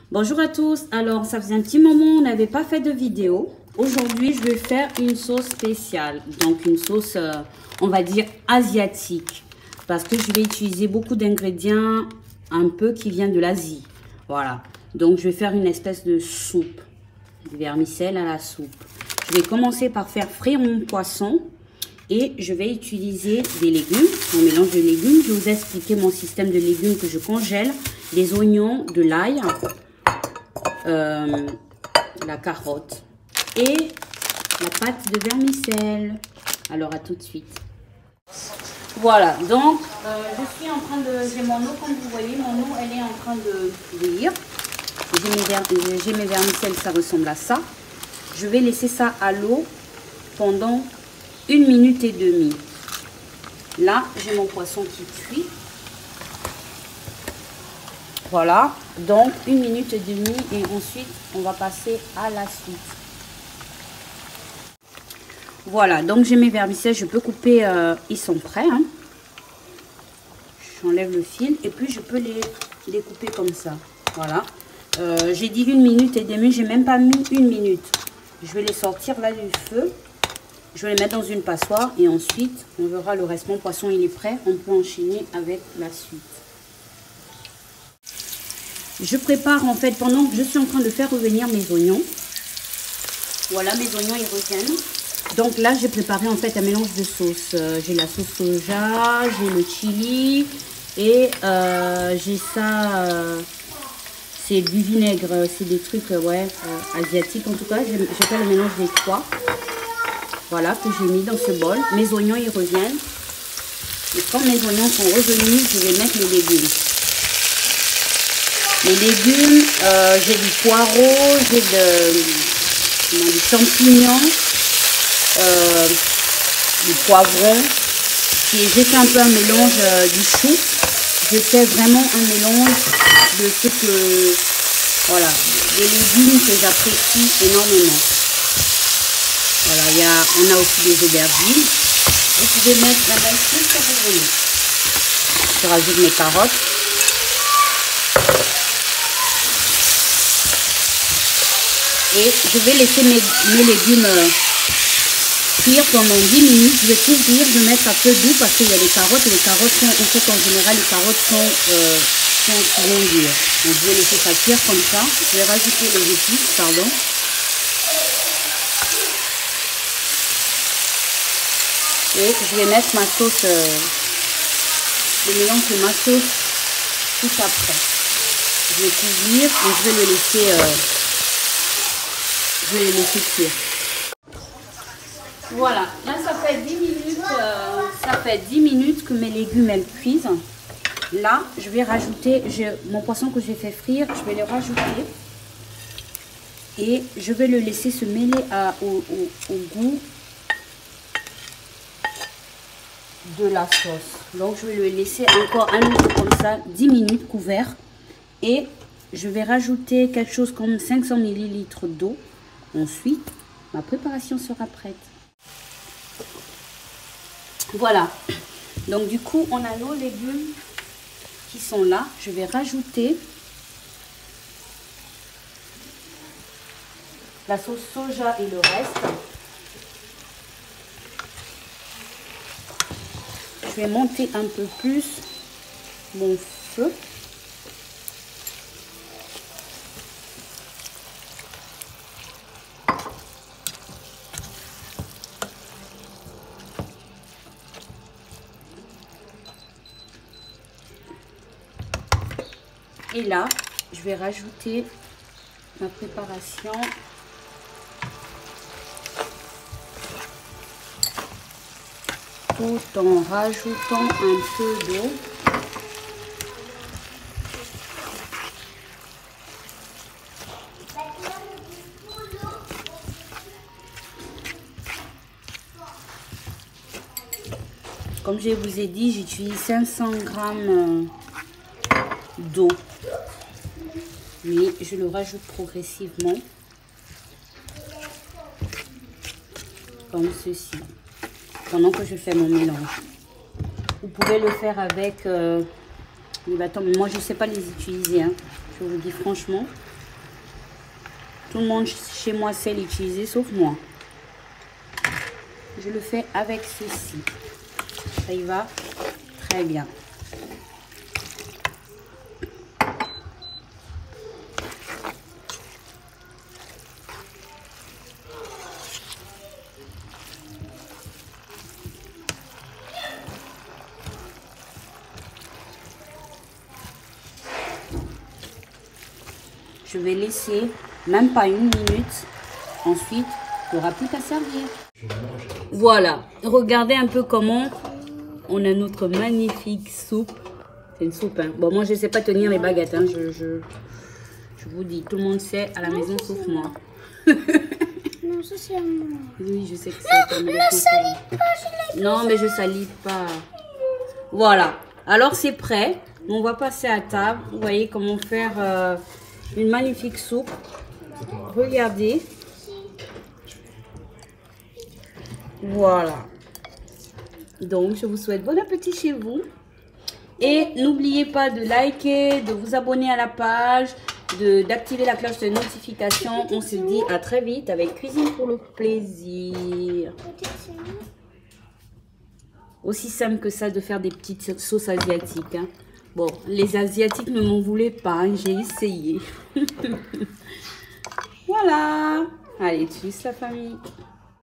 Bonjour à tous, alors ça faisait un petit moment on n'avait pas fait de vidéo. Aujourd'hui je vais faire une sauce spéciale, donc une sauce on va dire asiatique. Parce que je vais utiliser beaucoup d'ingrédients un peu qui viennent de l'Asie. Voilà, donc je vais faire une espèce de soupe, du vermicelle à la soupe. Je vais commencer par faire frire mon poisson et je vais utiliser des légumes, un mélange de légumes. Je vais vous expliquer mon système de légumes que je congèle, des oignons, de l'ail, la carotte et la pâte de vermicelle. Alors à tout de suite. Voilà, donc je suis en train de, j'ai mon eau, comme vous voyez, mon eau elle est en train de bouillir. J'ai mes vermicelles, ça ressemble à ça. Je vais laisser ça à l'eau pendant 1 minute et demie. Là, j'ai mon poisson qui cuit. Voilà, donc 1 minute et demie et ensuite on va passer à la suite. Voilà, donc j'ai mes vermicelles, je peux couper, ils sont prêts. Hein. J'enlève le fil et puis je peux les couper comme ça. Voilà, j'ai dit 1 minute et demie, j'ai même pas mis 1 minute. Je vais les sortir là du feu. Je vais les mettre dans une passoire et ensuite on verra le reste. Mon poisson il est prêt, on peut enchaîner avec la suite. Je prépare en fait, pendant que je suis en train de faire revenir mes oignons. Voilà, mes oignons ils reviennent. Donc là j'ai préparé en fait un mélange de sauces. J'ai la sauce soja, j'ai le chili et j'ai ça, c'est du vinaigre, c'est des trucs asiatiques en tout cas. J'ai fait le mélange des trois. Voilà, que j'ai mis dans ce bol. Mes oignons ils reviennent. Et quand mes oignons sont revenus, je vais mettre les légumes. Les légumes, j'ai du poireau, j'ai du champignon, du poivron. J'ai fait un peu un mélange du chou. Je fais vraiment un mélange de ce que, voilà, des légumes que j'apprécie énormément. Voilà, on a aussi des aubergines. Vous pouvez mettre la maille tout ce que vous voulez. Je rajoute mes carottes. Et je vais laisser mes légumes cuire pendant 10 minutes. Je vais couvrir, je vais mettre à feu doux parce qu'il y a des carottes. Et les carottes sont, on sait qu'en général, les carottes sont souvent dures. Donc je vais laisser ça cuire comme ça. Je vais rajouter les épices, pardon. Et je vais mettre ma sauce, le mélange de ma sauce tout après. Je vais couvrir et je vais le laisser cuire. Voilà, là ça fait 10 minutes, que mes légumes elles cuisent. Là, je vais rajouter mon poisson que j'ai fait frire, je vais le rajouter. Et je vais le laisser se mêler au goût de la sauce. Donc je vais le laisser encore un peu comme ça, 10 minutes couvert. Et je vais rajouter quelque chose comme 500 ml d'eau. Ensuite, ma préparation sera prête. Voilà. Donc du coup, on a nos légumes qui sont là. Je vais rajouter la sauce soja et le reste. Je vais monter un peu plus mon feu. Et là, je vais rajouter ma préparation. Tout en rajoutant un peu d'eau. Comme je vous ai dit, j'utilise 500 g d'eau. Mais je le rajoute progressivement. Comme ceci. Pendant que je fais mon mélange. Vous pouvez le faire avec les bâtons, mais moi je ne sais pas les utiliser, hein. Je vous dis franchement. Tout le monde chez moi sait l'utiliser, sauf moi. Je le fais avec ceci. Ça y va très bien. Je vais laisser même pas 1 minute. Ensuite, il n'y aura plus qu'à servir. Voilà. Regardez un peu comment on a notre magnifique soupe. C'est une soupe. Hein. Bon, moi, je ne sais pas tenir les baguettes. Hein. Je vous dis, tout le monde sait à la maison sauf moi. Non, ça c'est à moi. Oui, je sais que c'est. Non, mais je salis pas. Voilà. Alors, c'est prêt. On va passer à table. Vous voyez comment faire une magnifique soupe. Regardez. Voilà. Donc, je vous souhaite bon appétit chez vous. Et n'oubliez pas de liker, de vous abonner à la page, d'activer la cloche de notification. On se dit à très vite avec Cuisine pour le plaisir. Aussi simple que ça de faire des petites sauces asiatiques. Hein. Bon, les Asiatiques ne m'en voulaient pas, hein, j'ai essayé. Voilà. Allez, tchuss la famille.